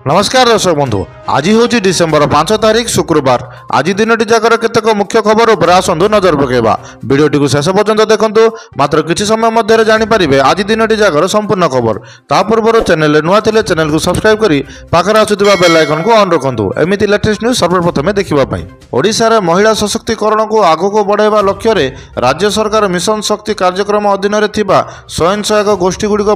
नमस्कार दर्शक बंधु आज हूँ डिसेम्बर 5 तारिख शुक्रवार। आज दिन जाकर केतक मुख्य खबर उपर आसतु नजर पकेबा। वीडियोटी को शेष पर्यंत देखंतु। मात्र किछि समय मध्य जानिपारे आज दिन जाकर संपूर्ण खबर। ता पूर्व चैनल नुआ थिले चैनल को सब्सक्राइब करी पाखरे आसुथिबा बेल आइकन को ऑन रखंतु। एमिति लेटेस्ट न्यूज सर्वप्रथमे देखिबा पई। ओडिशा रे महिला सशक्तिकरण को आगको बढ़ाइबा लक्ष्य रे राज्य सरकार मिशन शक्ति कार्यक्रम अधीन रे थिबा स्वयं सहायक गोष्ठी गुड़िक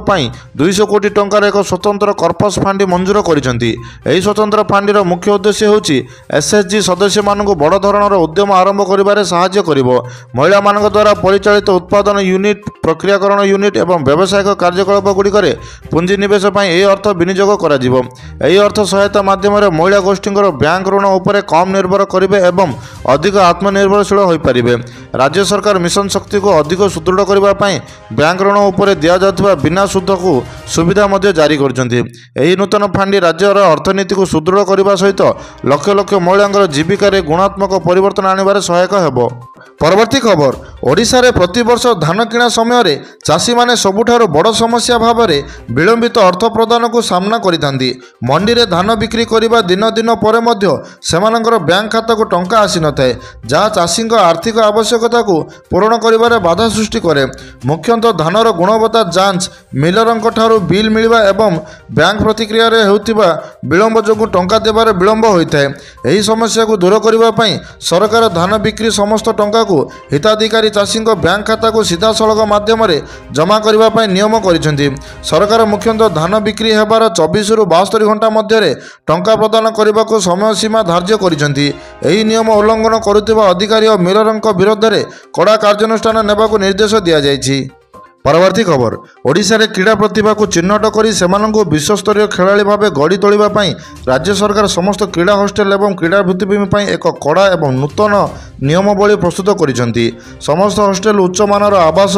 200 कोटी टंकार एक स्वतंत्र कर्पस फांडी मंजूर करिसेंती। एही स्वतंत्र फांडीर मुख्य उद्देश्य होची एसएचजी सदस्य मानक बड़ धरणर उद्यम आरंभ करिबारे सहाय्य करिवो। महिला मानक द्वारा परिचालित उत्पादन यूनिट, प्रक्रियाकरण यूनिट एवं व्यावसायिक कार्यकलाप गुड़िकरे पुंजी निवेश पई एही अर्थ विनियोग कराजिवो। एही अर्थ सहायता माध्यम महिला गोष्ठींकर बैंक ऋण उपरे कम निर्भर करिवे एवं अधिक आत्मनिर्भरशील होई परिबे। राज्य सरकार मिशन शक्ति को अधिक सुदृढ़ करबा पई बैंक ऋण उपरे दिया जातबा बिना सुध को सुविधा मध्ये जारी करछन्ती। एही नूतन फांडी राज्यर अर्थनीति को सुदृढ़ करने सहित लक्ष लक्ष महिला जीविकार गुणात्मक परिवर्तन आने सहायक हेबो। परवर्ती खबर। ओडिशा रे प्रति वर्ष धान किणा समय रे चाषी माने सबुठारो बड़ समस्या भाव में विलंबित अर्थ प्रदान को सामना करिथांती। मंडी रे धान बिक्री करिबा दिन दिन परे मध्य सेमानकर बैंक खाता को टंका आसी नथाय, जहाँ चाषी आर्थिक आवश्यकता को पूरण करिबारे बाधा सृष्टि करे। मुख्यतः धानर गुणवत्ता जांच, मिलरंक ठारू बिल मिलवा एवं बैंक प्रतिक्रिया रे हेउतिबा विलंब जोगु टंका देबारे विलंब होइथाय। एही समस्या को दूर करिबा पई सरकार धान बिक्री समस्त टंका को हिताधिकारी चाषी बैंक खाता को सीधा सड़क माध्यम जमा करने नियम करिसेंती। सरकार मुख्यतः धान बिक्री हेबार 24 रु 72 घंटा मध्य टंका प्रदान करने को समय सीमा धार्य करिसेंती। एही नियम उल्लंघन करुथिबा अधिकारी और मिलरंक विरोध में कड़ा कार्यानुष्ठान नेबाकु निर्देश दिया जायछि। परवर्ती खबर। ओडिशा रे क्रीड़ा प्रतिभा को चिन्हट करी सेमानंकु विश्वस्तरीय खेलाड़ी भाव गढ़ी तोलिबा पई राज्य सरकार समस्त क्रीड़ा हॉस्टेल एवं क्रीड़ा भित्तिभूमि पई एक कड़ा एवं नूतन नियमावली प्रस्तुत करिसेंती। समस्त हॉस्टेल उच्च मानर आवास,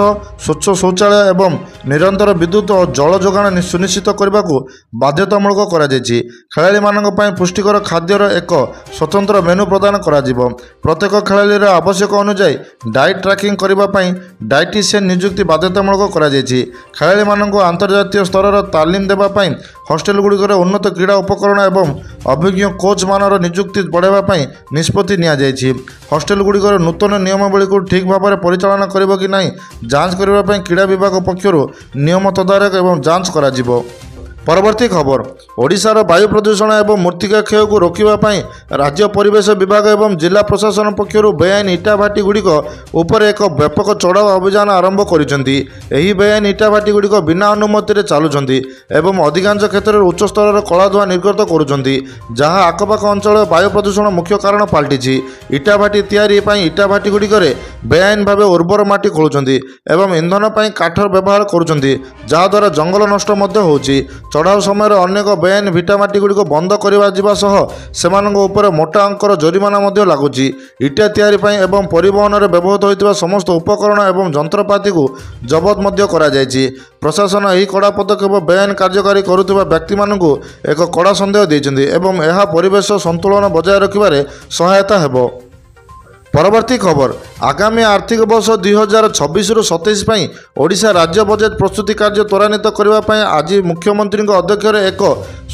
स्वच्छ शौचालय एवं निरंतर विद्युत और जल जोगाण सुनिश्चित करने को बाध्यतामूलक करा जायछि। खेलाड़ी मानक पई पुष्टिकर खाद्यर एक स्वतंत्र मेनू प्रदान करा जिवो। प्रत्येक खेलाड़ीर आवश्यक अनुसार डाइट ट्रैकिंग करबा पई डाइटिशियन नियुक्ति बाध्यतामूलक करा जायछि। खेलाड़ी मानक अंतर्जातीय स्तर तालीम देबा पई हॉस्टेल गुड़िकर उन्नत क्रीड़ा उपकरण एवं अभिज्ञ कोच मानर नियुक्ति बढ़ाइबा पई निष्पत्ति निया जायछि। हॉस्टेल गुड़िकर नूतन नियमावली को ठीक भाव में परिचालन करिबो कि नहीं जांच करबा पई क्रीड़ा विभाग पक्षरु नियम तदारक एवं जांच करा जिवो। परवर्ती खबर। ओडिशार वायु प्रदूषण एवं मृत्तिका क्षय को रोकने राज्य परिवेश विभाग एवं जिला प्रशासन पक्षर बेआईन इटा भाटी गुड़िक उपर एक व्यापक चढ़ाऊ अभियान आरंभ करिसेंती। एही बेआईन इटा भाटी गुड़िक बिना अनुमति रे चालुचंती एवं अधिकांश क्षेत्र में उच्च स्तर कला धुआ निर्गत करुचंती, जहाँ आखपाख अंचल वायु प्रदूषण मुख्य कारण पलटिछि। इटा भाटी तैयारी पई इटा भाटी गुड़िक बेआईन भाव उर्वर माटी खोलुचंती एवं इंधन पई काठ व्यवहार करुचंती, जहाद्वारा जंगल नष्ट मध्य होउछि। चढ़ाऊ समय अनेक बेआईन भिटामाटी गुड़िक बंद करवा सह सेमानक उपर मोटा अंकर जोरिमाना मध्य लागुछि। इटा तैयारी पई एवं परिवहन में व्यवहृत होइतिबा समस्त उपकरण एवं जंत्रपाति को जबत मध्य करा जायछि। प्रशासन एही कड़ा पदक्षेप बेआईन कार्यकारी करुथिबा व्यक्ति मानकु एक कड़ा संदेह दैछन्ति एवं यह परिवेश संतुलन बजाय रखिबारे सहायता हेबो। परवर्ती खबर। आगामी आर्थिक वर्ष 2026-27 पई ओडिशा राज्य बजेट प्रस्तुति कार्य त्वरान्वित करने आज मुख्यमंत्री अध्यक्षर एक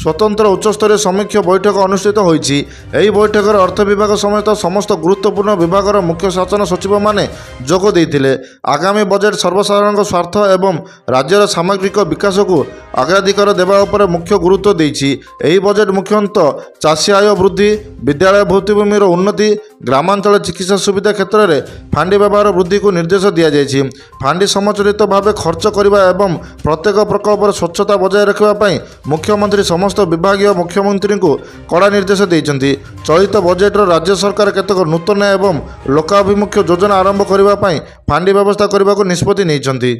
स्वतंत्र उच्चस्तरीय समीक्षा बैठक अनुष्ठित होईछि। एही बैठक अर्थ विभाग समेत समस्त गुरुत्वपूर्ण विभागर मुख्य शासन सचिव माने जोग देइथिले। आगामी बजेट सर्वसाधारण स्वार्थ एवं राज्यर सामग्रिक विकास को अग्राधिकार देवा उपर मुख्य गुरुत्व देइछि। एही बजेट मुख्यतः चाषी आय वृद्धि, विद्यालय भित्तिभूमिर उन्नति, ग्रामांचल चिकित्सा सुविधा क्षेत्र में फांडी व्यवहार वृद्धि को निर्देश दिया जायछि। फांडी समचलित भाव खर्च करने एवं प्रत्येक प्रकल्पर स्वच्छता बजाय रखा मुख्यमंत्री समस्त विभागीय मुख्यमंत्री को कड़ा निर्देश देइछन्ति। चलित बजेट राज्य सरकार केतक नूतन एवं लोकाभिमुख्य योजना आरंभ करने फांडी व्यवस्था करने को निष्पत्ति नेइछन्ति।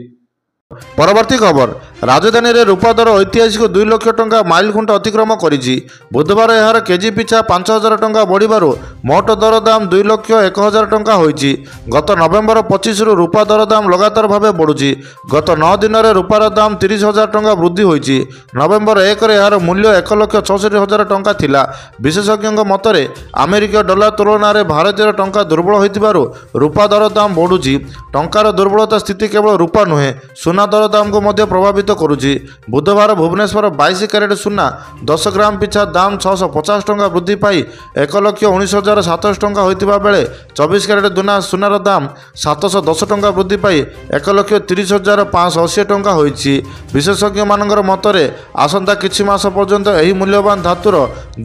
परवर्ती खबर। राजधानी रे रूपा दर ऐतिहासिक 2 लाख टंका माइल खुंट अतिक्रम करिछि। बुधवार यार केजी पिछा 5000 टंका बढ़िबारु मोट दर दाम 2,01,000 टंका होइछि। गत नवेम्बर 25 रु रूपा दर दाम लगातार भावे बढ़ुछि। गत 9 दिन रे रूपार दाम 30,000 टंका वृद्धि होइछि। नवेम्बर 1 रे यार मूल्य 1,66,000 टंका थिला। विशेषज्ञ मतरे अमेरिका डॉलर तुलन में भारतीय टंका दुर्बल होइतिबारु रूपा दर दाम बढ़ुछि। टंकार दुर्बलता स्थिति केवल रूपा नुहे, सोना दर दाम को मध्य प्रभावित ଆଲୋକିତ କରୁଛି। ବୁଧବାର ଭୁବନେଶ୍ୱର 22 କ୍ୟାରେଟ୍ ସୁନା 10 ଗ୍ରାମ ପିଛା ଦାମ 650 ଟଙ୍କା ବୃଦ୍ଧି ପାଇ 1,19,700 ଟଙ୍କା ହୋଇଥିବା ବେଳେ 24 କ୍ୟାରେଟ୍ ସୁନାର ଦାମ 710 ଟଙ୍କା ବୃଦ୍ଧି ପାଇ 1,30,580 ଟଙ୍କା ହୋଇଛି। ବିଶେଷଜ୍ଞମାନଙ୍କର ମତରେ ଆସନ୍ତା କିଛି ମାସ ପର୍ଯ୍ୟନ୍ତ ଏହି ମୂଲ୍ୟବାନ ଧାତୁର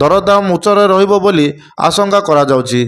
ଦରଦାମ ଉଚ୍ଚରେ ରହିବ ବୋଲି ଆଶଙ୍କା କରାଯାଉଛି।